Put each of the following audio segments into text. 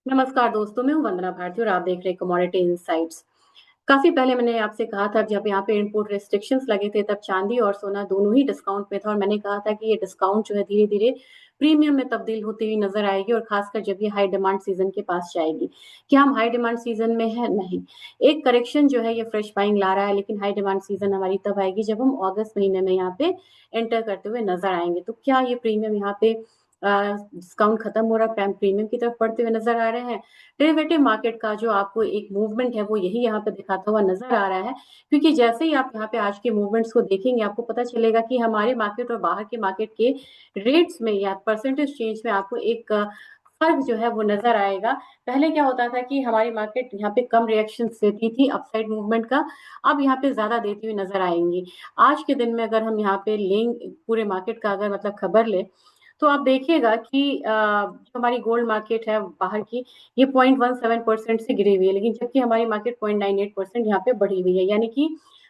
नमस्कार दोस्तों, मैं हूँ वंदना भारती और आप देख रहे हैं कमोडिटी इनसाइट्स। काफ़ी पहले मैंने आपसे कहा था जब यहाँ पे इम्पोर्ट रिस्ट्रिक्शंस लगे थे तब चांदी और सोना दोनों ही डिस्काउंट पे था और मैंने कहा था कि ये डिस्काउंट जो है धीरे-धीरे प्रीमियम में तब्दील होती हुई नज़र आएगी और ख़ासकर जब ये हाई डिमांड सीज़न के पास जाएगी। क्या हम हाई डिमांड सीज़न में हैं? नहीं। एक करेक्शन जो है ये फ्रेश बाइंग ला रहा है लेकिन हाई डिमांड सीज़न हमारी तब आएगी जब हम अगस्त महीने में यहाँ पे एंटर करते हुए नज़र आएँगे। तो क्या ये प्रीमियम यहाँ पे डिस्काउंट खत्म हो रहा है, प्रीमियम की तरफ बढ़ते हुए नज़र आ रहे हैं? डेरिवेटिव मार्केट का जो आपको एक मूवमेंट है वो यही यहाँ पे दिखाता हुआ नज़र आ रहा है क्योंकि जैसे ही आप यहाँ पे आज के मूवमेंट्स को देखेंगे आपको पता चलेगा कि हमारे मार्केट और बाहर के मार्केट के रेट्स में या परसेंटेज चेंज में आपको एक फ़र्क जो है वो नज़र आएगा। पहले क्या होता था कि हमारी मार्केट यहाँ पे कम रिएक्शंस देती थी अपसाइड मूवमेंट का, अब यहाँ पे ज़्यादा देती हुई नज़र आएँगी। आज के दिन में अगर हम यहाँ पे पूरे मार्केट का अगर मतलब खबर लें तो आप देखिएगा कि जो हमारी गोल्ड मार्केट है बाहर की, ये 0.17% से गिरी हुई है, लेकिन जबकि हमारी मार्केट 0.98% यहाँ पे बढ़ी हुई है। यानी कि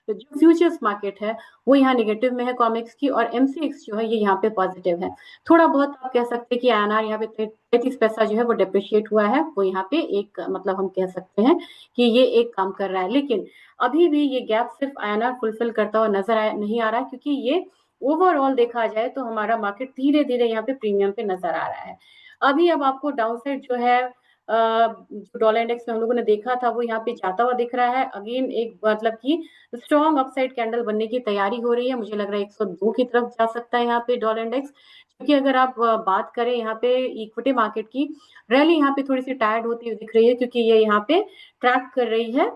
जो फ्यूचर्स मार्केट है, वो यहाँ नेगेटिव में है कॉमेक्स की और एमसीएक्स जो है ये यहाँ पे पॉजिटिव है। थोड़ा बहुत आप कह सकते हैं कि आईएनआर यहाँ पे 33 पैसा जो है वो डेप्रिशिएट हुआ है, वो यहाँ पे एक मतलब हम कह सकते हैं कि ये एक काम कर रहा है। लेकिन अभी भी ये गैप सिर्फ आईएनआर फुलफिल करता हुआ नहीं आ रहा है क्योंकि ये ओवरऑल देखा जाए तो हमारा मार्केट धीरे-धीरे यहाँ पे प्रीमियम पे नज़र आ रहा है। अब आपको डाउनसाइड जो है जो डॉलर इंडेक्स में हम लोगों ने देखा था वो यहाँ पे जाता हुआ दिख रहा है। अगेन एक मतलब कि स्ट्रॉन्ग अपसाइड कैंडल बनने की तैयारी हो रही है। मुझे लग रहा है 102 की तरफ जा सकता है यहाँ पे डॉलर इंडेक्स। क्योंकि अगर आप बात करें यहाँ पे इक्विटी मार्केट की, रैली यहाँ पे थोड़ी-सी टायर्ड होती हुई दिख रही है क्योंकि ये यहाँ पे ट्रैक कर रही है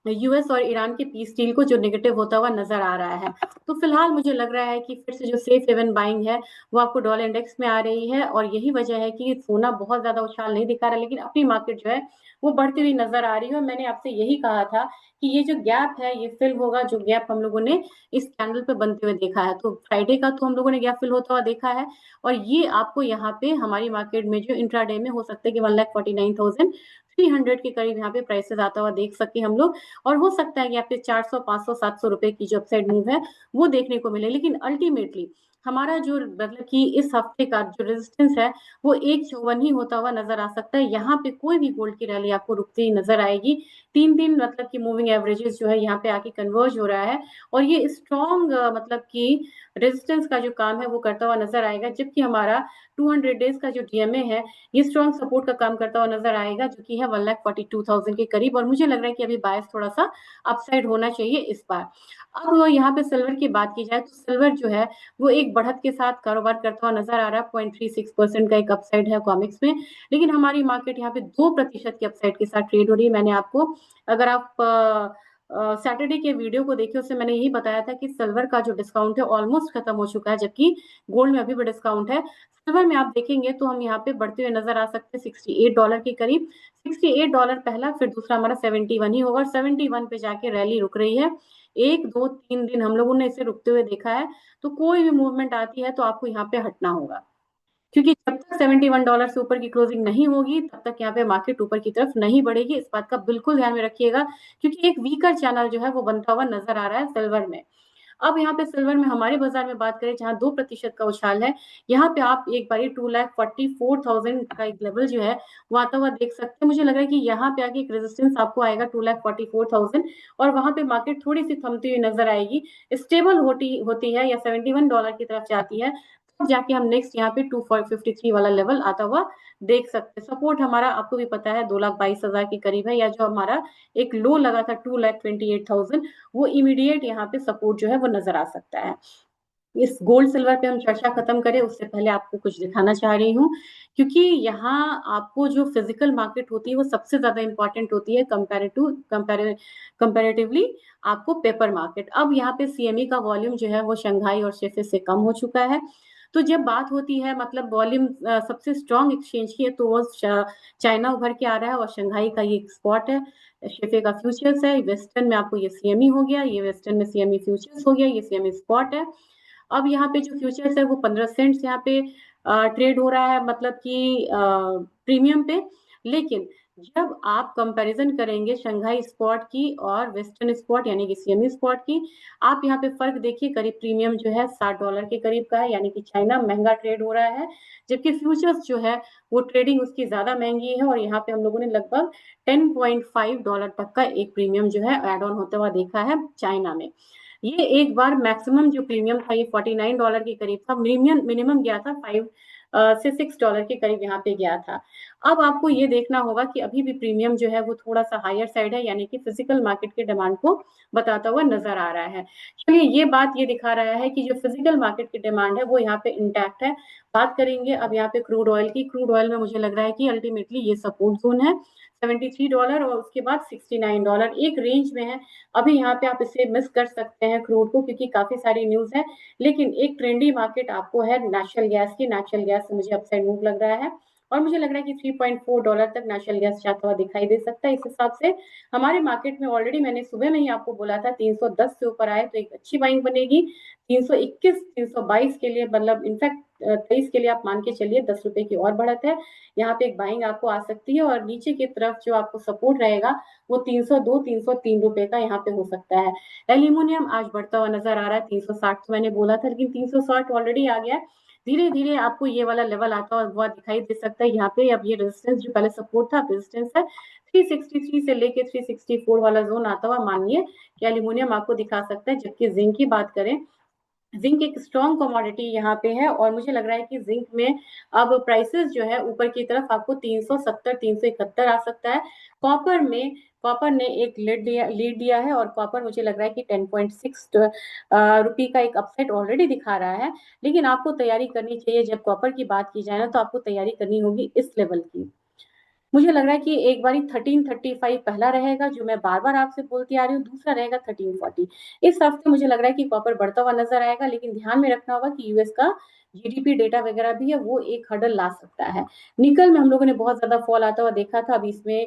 यूएस और ईरान के पीस डील को जो नेगेटिव होता हुआ नज़र आ रहा है। तो फिलहाल मुझे लग रहा है कि फिर से जो सेफ हेवन बाइंग है, वो आपको डॉलर इंडेक्स में आ रही है और यही वजह है कि सोना बहुत ज़्यादा उछाल नहीं दिखा रहा, लेकिन अपनी मार्केट जो है, वो बढ़ती हुई नज़र आ रही है और मैंने आपसे यही कहा था कि ये जो गैप है, ये फिल होगा, जो गैप हम लोगों ने इस कैंडल पे बनते हुए देखा है। तो फ्राइडे का तो हम लोगों ने गैप फिल होता हुआ देखा है और ये आपको यहाँ पे हमारी मार्केट में जो इंट्राडे में हो सकता है कि 1,49,300 के करीब यहाँ पे प्राइसेस आता हुआ देख सके हम लोग और हो सकता है कि यहाँ पे 400, 500, 700 रुपए की जो अपसाइड मूव है वो देखने को मिले। लेकिन अल्टीमेटली हमारा जो मतलब कि इस हफ्ते का जो रेजिस्टेंस है वो 154 ही होता हुआ नजर आ सकता है। यहाँ पे कोई भी गोल्ड की रैली आपको रुकती ही नजर आएगी। 3 दिन मतलब कि मूविंग एवरेजेस जो है यहाँ पे आके कन्वर्ज हो रहा है और ये स्ट्रॉन्ग मतलब कि रेजिस्टेंस का जो काम है वो करता हुआ नजर आएगा, जबकि हमारा 200 डेज का जो डीएमए है ये स्ट्रॉन्ग सपोर्ट का काम करता हुआ नजर आएगा, जो कि है 1,42,000 के करीब और मुझे लग रहा है कि अभी बायस थोड़ा सा अपसाइड होना चाहिए इस बार। अब यहाँ पे सिल्वर की बात की जाए तो सिल्वर जो है वो एक बढ़त के साथ कारोबार करता हुआ नजर आ रहा है। 0.36% का एक अपसाइड है कॉमिक्स में, लेकिन हमारी मार्केट यहाँ पे 2% की अपसाइड के साथ ट्रेड हो रही है। मैंने आपको अगर आप सैटरडे के वीडियो को देखे उससे मैंने यही बताया था कि सिल्वर का जो डिस्काउंट है ऑलमोस्ट खत्म हो चुका है, जबकि गोल्ड में अभी भी डिस्काउंट है। सिल्वर में आप देखेंगे तो हम यहाँ पे बढ़ते हुए नजर आ सकते हैं $68 के करीब। $68 पहला, फिर दूसरा हमारा 71 ही होगा और 71 पे जाके रैली रुक रही है। 1, 2, 3 दिन हम लोगों ने इसे रुकते हुए देखा है, तो कोई भी मूवमेंट आती है तो आपको यहाँ पे हटना होगा। क्योंकि जब तक $71 से ऊपर की क्लोजिंग नहीं होगी, तब तक यहाँ पे मार्केट ऊपर की तरफ नहीं बढ़ेगी। इस बात का बिल्कुल ध्यान में रखिएगा क्योंकि एक वीकर चैनल जो है वो बनता हुआ नज़र आ रहा है सिल्वर में। अब यहाँ पे सिल्वर में हमारे बाजार में बात करें जहाँ 2% का उछाल है, यहाँ पे आप एक बारी 2,44,000 का एक लेवल जो है वो आता हुआ देख सकते हैं। मुझे लग रहा है कि यहाँ पे आके एक रेजिस्टेंस आपको आएगा 2,44,000 और वहां पे मार्केट थोड़ी सी थमती हुई नजर आएगी, स्टेबल होती होती है या $71 की तरफ जाती है, तब जाके हम नेक्स्ट यहाँ पे 253 वाला लेवल आता हुआ देख सकते हैं। सपोर्ट हमारा आपको भी पता है 2,22,000 के करीब है, या जो हमारा एक लो लगा था 2,28,000, वो इमीडिएट यहाँ पे सपोर्ट जो है वो नजर आ सकता है। इस गोल्ड सिल्वर पे हम चर्चा खत्म करें उससे पहले आपको कुछ दिखाना चाह रही हूँ, क्योंकि यहाँ आपको जो फिजिकल मार्केट होती है वो सबसे ज्यादा इंपॉर्टेंट होती है कंपेरेटिवली आपको पेपर मार्केट। अब यहाँ पे सीएमई का वॉल्यूम जो है वो शंघाई और शेफे से कम हो चुका है। तो जब बात होती है मतलब वॉल्यूम सबसे स्ट्रॉन्ग एक्सचेंज की है तो वो चाइना उभर के आ रहा है और शंघाई का ये एक स्पॉट है। शेफे का फ्यूचर्स है, वेस्टर्न में आपको ये सीएमई हो गया, ये वेस्टर्न में सीएमई फ्यूचर्स हो गया, ये सीएमई स्पॉट है। अब यहाँ पे जो फ्यूचर्स है वो 15 सेंट्स यहाँ पे ट्रेड हो रहा है मतलब कि प्रीमियम पे। लेकिन जब आप कंपैरिजन करेंगे शंघाई स्पॉट की और वेस्टर्न स्पॉट यानी कि सीएमई स्पॉट की, आप यहाँ पे फर्क देखिए, करीब प्रीमियम जो है $60 के करीब का है, यानी कि चाइना महंगा ट्रेड हो रहा है, जबकि फ्यूचर्स जो है वो ट्रेडिंग उसकी ज्यादा महंगी है, और यहाँ पे हम लोगों ने लगभग $10.5 तक का एक प्रीमियम जो है एड ऑन होता हुआ देखा है चाइना में। ये एक बार मैक्सिमम जो प्रीमियम था ये $49 के करीब था, मिनिमम मिनिमम गया था 5 से $6 के करीब यहाँ पे गया था। अब आपको ये देखना होगा कि अभी भी प्रीमियम जो है वो थोड़ा सा हायर साइड है, यानी कि फिजिकल मार्केट के डिमांड को बताता हुआ नजर आ रहा है। चलिए, ये बात ये दिखा रहा है कि जो फिजिकल मार्केट की डिमांड है वो यहाँ पे इंटैक्ट है। बात करेंगे अब यहाँ पे क्रूड ऑयल की। क्रूड ऑयल में मुझे लग रहा है कि अल्टीमेटली ये सपोर्ट जोन है $73 और उसके बाद $69 एक रेंज में है। अभी यहाँ पे आप इसे मिस कर सकते हैं क्रूड को, क्योंकि काफी सारी न्यूज है, लेकिन एक ट्रेंडी मार्केट आपको है नेचुरल गैस की। नेचुरल गैस से मुझे अपसाइड मूव लग रहा है, और मुझे लग रहा है कि $3.4 तक नेचुरल गैस जाता हुआ दिखाई दे सकता है। इस हिसाब से हमारे मार्केट में ऑलरेडी मैंने सुबह में ही आपको बोला था 310 से ऊपर आए तो एक अच्छी बाइंग बनेगी। 321 322 के लिए, मतलब इनफैक्ट 23 के लिए आप मान के चलिए ₹10 की और बढ़त है। यहाँ पे एक बाइंग आपको आ सकती है, और नीचे की तरफ जो आपको सपोर्ट रहेगा वो 302 303 रुपए का यहाँ पे हो सकता है। एल्यूमिनियम आज बढ़ता हुआ नजर आ रहा है, 360 तो मैंने बोला था, लेकिन 360 ऑलरेडी आ गया है। धीरे धीरे आपको ये वाला लेवल आता हुआ दिखाई दे सकता है यहाँ पे। अब ये रेजिस्टेंस जो पहले सपोर्ट था, रेजिस्टेंस है 363 से लेके 364 वाला जोन आता हुआ मानिए कि एल्यूमिनियम आपको दिखा सकता है। जबकि जिंक की बात करें, जिंक एक स्ट्रॉन्ग कमोडिटी यहाँ पे है, और मुझे लग रहा है कि जिंक में अब प्राइसेस जो है ऊपर की तरफ आपको 370 371 आ सकता है। कॉपर में, कॉपर ने एक लीड दिया है, और कॉपर मुझे लग रहा है कि 10.6 रुपी का एक अपसेट ऑलरेडी दिखा रहा है। लेकिन आपको तैयारी करनी चाहिए, जब कॉपर की बात की जाए ना, तो आपको तैयारी करनी होगी इस लेवल की। मुझे लग रहा है कि एक बारी 1335 पहला रहेगा, जो मैं बार बार आपसे बोलती आ रही हूँ, दूसरा रहेगा 1340। इस हफ्ते मुझे लग रहा है कि कॉपर बढ़ता हुआ नजर आएगा, लेकिन ध्यान में रखना होगा कि यूएस का जीडीपी डेटा वगैरह भी है, वो एक हर्डल ला सकता है। निकल में हम लोगों ने बहुत ज्यादा फॉल आता हुआ देखा था, अभी इसमें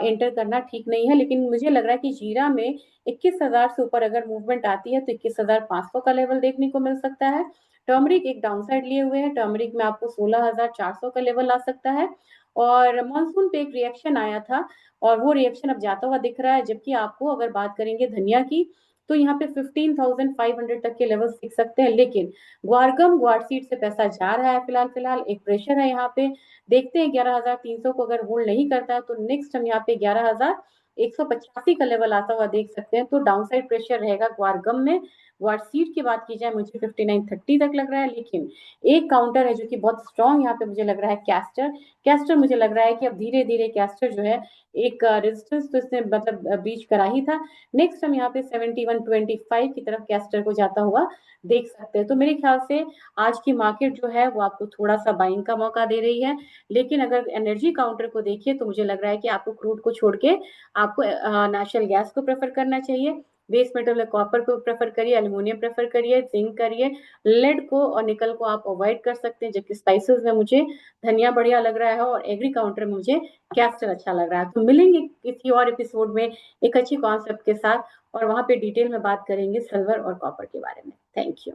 एंटर करना ठीक नहीं है, लेकिन मुझे लग रहा है कि जीरा में 21,000 से ऊपर अगर मूवमेंट आती है तो 21,500 का लेवल देखने को मिल सकता है। टर्मरिक एक डाउनसाइड लिए हुए है, टर्मरिक में आपको 16,400 का लेवल आ सकता है। और मानसून पे एक रिएक्शन आया था, और वो रिएक्शन अब जाता हुआ दिख रहा है। जबकि आपको अगर बात करेंगे धनिया की, तो यहाँ पे 15,500 तक के लेवल दिख सकते हैं, लेकिन ग्वारगम ग्वारसीड से पैसा जा रहा है फिलहाल फिलहाल, एक प्रेशर है यहाँ पे। देखते हैं 11,300 को अगर होल्ड नहीं करता है, तो नेक्स्ट हम यहाँ पे 11,185 का लेवल आता हुआ देख सकते हैं। तो डाउन साइड प्रेशर रहेगा ग्वारगम में। ग्वारसीड की बात की जाए, मुझे 5930 तक लग रहा है, लेकिन एक काउंटर है जो कि बहुत स्ट्रॉन्ग यहाँ पे मुझे लग रहा है, कैस्टर। कैस्टर मुझे लग रहा है कि अब धीरे धीरे कैस्टर जो है एक रेजिस्टेंस तो इसने मतलब बीच करा ही था। नेक्स्ट हम यहाँ पे 7125 की तरफ कैस्टर को जाता हुआ देख सकते हैं। तो मेरे ख्याल से आज की मार्केट जो है वो आपको थोड़ा सा बाइंग का मौका दे रही है, लेकिन अगर एनर्जी काउंटर को देखिए तो मुझे लग रहा है कि आपको क्रूड को छोड़ के आपको नेचुरल गैस को प्रेफर करना चाहिए। बेस मेटल में कॉपर को प्रेफर करिए, एल्यूमिनियम प्रेफर करिए, जिंक करिए। लेड को और निकल को आप अवॉइड कर सकते हैं। जबकि स्पाइसेस में मुझे धनिया बढ़िया लग रहा है, और एग्री काउंटर में मुझे कैस्टर अच्छा लग रहा है। तो मिलेंगे किसी और एपिसोड में एक अच्छी कॉन्सेप्ट के साथ, और वहां पे डिटेल में बात करेंगे सिल्वर और कॉपर के बारे में। Thank you.